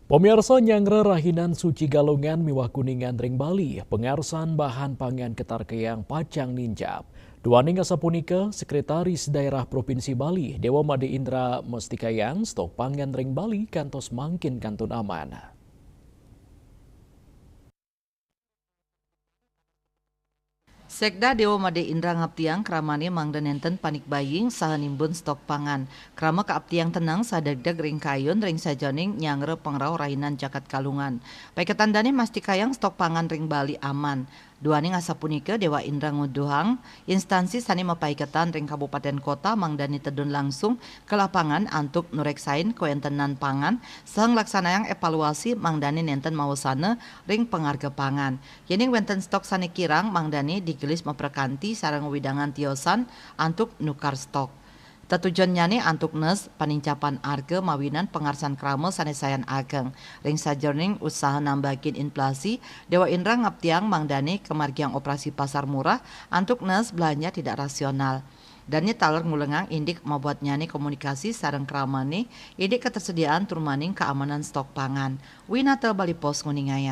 Pemirsa nyangre rahinan suci galungan miwah kuningan ring Bali, pengarsan bahan pangan ketar keang pacang ninjap. Duaning asapunika, Sekretaris Daerah Provinsi Bali, Dewa Made Indra Mestikayang, stok pangan ring Bali kantos mangkin kantun aman. Sekda Dewa Made Indra ngaptiang kramane mangda nenten panik buying saha nimbun stok pangan. Krama kaaptiang tenang sadagdag ring kayun ring sajoning nyangre pengrau rahinan jakat kalungan. Paiketandane mastikayang stok pangan ring Bali aman. Duaning asapunika Dewa Indra nguduhang instansi sani mapaiketan ring kabupaten kota mangdani tedun langsung ke lapangan antuk nureksain kuentenan pangan seheng laksanayang evaluasi mangdani nenten mawasana ring pengarga pangan. Yening wenten stok sani kirang mangdani digelis memperkanti sarang widangan tiosan antuk nukar stok. Tatujuannya antuk nes panincapan arga mawinan pengarsan krama sanesayan ageng. Ring sajroning usaha nambahin inflasi, Dewa Indra ngaptiang mangdani kemargiang operasi pasar murah antuk nes belanja tidak rasional. Dannya taler ngulengang indik membuat nyani komunikasi sarang kramane, indik ketersediaan turmaning keamanan stok pangan. Winata Bali Pos Nguningaya.